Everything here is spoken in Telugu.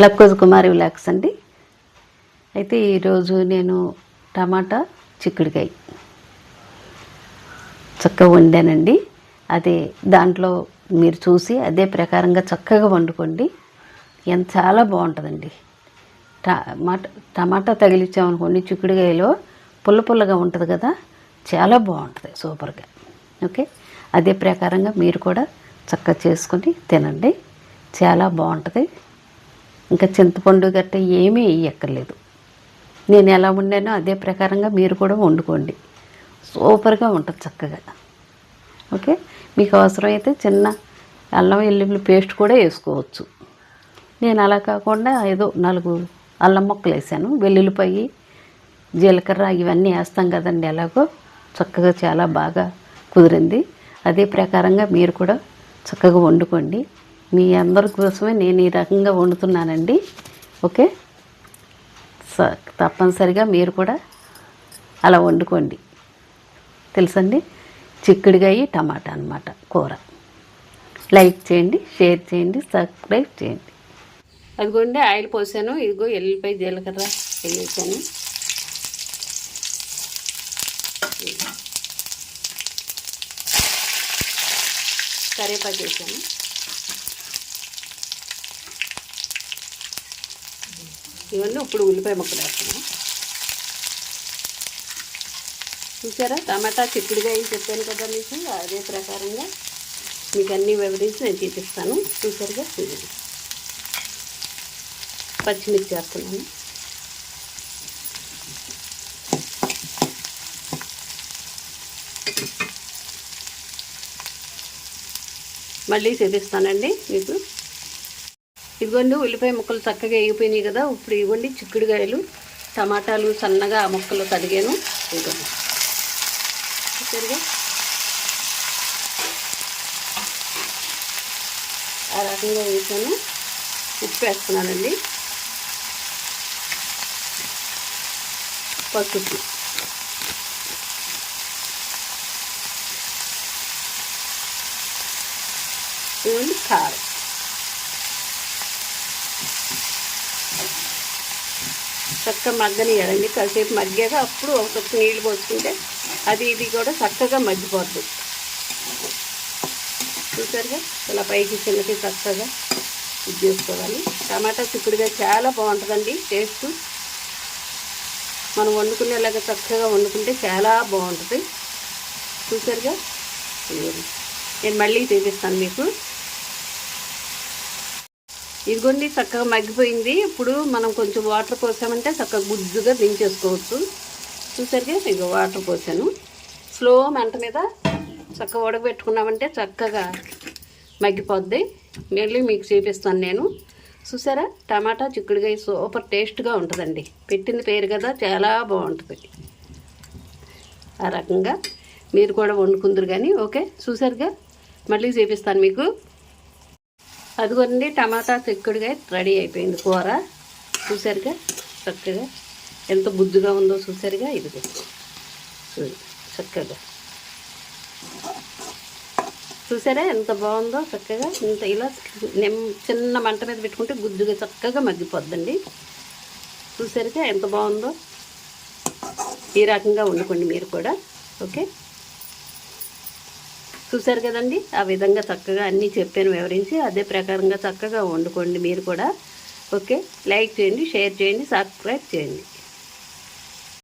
లక్కోజ్ కుమారి విలాక్స్ అండి. అయితే ఈరోజు నేను టమాటా చిక్కుడుకాయ చక్కగా వండానండి. అదే దాంట్లో మీరు చూసి అదే ప్రకారంగా చక్కగా వండుకోండి. చాలా బాగుంటుందండి. టమాటా తగిలించామనుకోండి, చిక్కుడుకాయలో పుల్ల పుల్లగా ఉంటుంది కదా, చాలా బాగుంటుంది, సూపర్గా. ఓకే, అదే ప్రకారంగా మీరు కూడా చక్కగా చేసుకొని తినండి, చాలా బాగుంటుంది. ఇంకా చింతపండు గట్ట ఏమీ వేయక్కర్లేదు. నేను ఎలా వండానో అదే ప్రకారంగా మీరు కూడా వండుకోండి, సూపర్గా ఉంటుంది చక్కగా. ఓకే, మీకు అవసరమైతే చిన్న అల్లం వెల్లుల్లి పేస్ట్ కూడా వేసుకోవచ్చు. నేను అలా కాకుండా ఏదో 4 అల్లం ముక్కలు వేసాను. వెల్లుల్లిపాయి, జీలకర్ర ఇవన్నీ వేస్తాం కదండి, ఎలాగో చక్కగా చాలా బాగా కుదిరింది. అదే ప్రకారంగా మీరు కూడా చక్కగా వండుకోండి. మీ అందరి కోసమే నేను ఈ రకంగా వండుతున్నానండి. ఓకే, తప్పనిసరిగా మీరు కూడా అలా వండుకోండి. తెలుసండి, చిక్కుడుకాయ టమాటా అన్నమాట కూర. లైక్ చేయండి, షేర్ చేయండి, సబ్స్క్రైబ్ చేయండి. అదిగోండి ఆయిల్ పోసాను. ఇదిగో ఎల్లిపాయ జీలకర్ర వేసాను. కరివేపాకు వేసాను. ఇవన్నీ ఇప్పుడు ఉల్లిపాయ ముక్కలు వేస్తున్నాం. చూసారా, టమాటా చిక్కుడుకాయ చెప్పాను కదా మీకు, అదే ప్రకారంగా మీకు అన్నీ వివరించి నేను చూపిస్తాను. చూసారుగా, చూడండి. పచ్చిమిర్చి వేస్తున్నాను. మళ్ళీ చూపిస్తానండి మీకు. ఇదిగోండి ఉల్లిపాయ ముక్కలు చక్కగా వేగిపోయినాయి కదా. ఇప్పుడు ఇవ్వండి చిక్కుడుకాయలు, టమాటాలు సన్నగా ఆ ముక్కలు కడిగాను. ఇదిగోండి సరిగా ఆ రకంగా వేసాను. ఉప్పు వేస్తున్నానండి, పసుపు, ఇవ్వండి కారం, చక్కగా మగ్గనియాలండి. కాసేపు మగ్గాక అప్పుడు ఒక నీళ్ళు పోసుకుంటే అది ఇది కూడా చక్కగా మగ్గిపోతుంది. చూసారుగా, ఇలా పైకి చిన్నకి చక్కగా ఇది చేసుకోవాలి. టమాటా చిక్కుడుగా చాలా బాగుంటుందండి టేస్ట్. మనం వండుకునేలాగా చక్కగా వండుకుంటే చాలా బాగుంటుంది. చూసారుగా, నేను మళ్ళీ చూపిస్తాను మీకు. ఇదిగోండి చక్కగా మగ్గిపోయింది. ఇప్పుడు మనం కొంచెం వాటర్ పోసామంటే చక్కగా గుజ్జుగా దించేసుకోవచ్చు. చూసారుగా, ఇక వాటర్ పోసాను. స్లో మంట మీద చక్కగా ఉడకబెట్టుకున్నామంటే చక్కగా మగ్గిపోద్ది. మళ్ళీ మీకు చూపిస్తాను నేను. చూసారా, టమాటా చిక్కుడుకాయ సూపర్ టేస్ట్గా ఉంటుందండి. పెట్టింది పేరు కదా, చాలా బాగుంటుంది. ఆ రకంగా మీరు కూడా వండుకుందరు కానీ. ఓకే, చూసారుగా, మళ్ళీ చూపిస్తాను మీకు. అదిగోండి టమాటా చిక్కుడుకాయ రెడీ అయిపోయింది కూర. చూసారుగా, చక్కగా ఎంత బుద్దుగా ఉందో చూసారుగా. ఇదిగో చక్కగా చూసారా ఎంత బాగుందో. చక్కగా ఇంత ఇలా చిన్న మంట మీద పెట్టుకుంటే గుజ్జుగా చక్కగా మగ్గిపోద్దండి. చూసారుగా ఎంత బాగుందో. ఈ రకంగా వండుకోండి మీరు కూడా. ఓకే, చూసారు కదండి, ఆ విధంగా చక్కగా అన్నీ చెప్పాను వివరించి. అదే ప్రకారంగా చక్కగా వండుకోండి మీరు కూడా. ఓకే, లైక్ చేయండి, షేర్ చేయండి, సబ్స్క్రైబ్ చేయండి.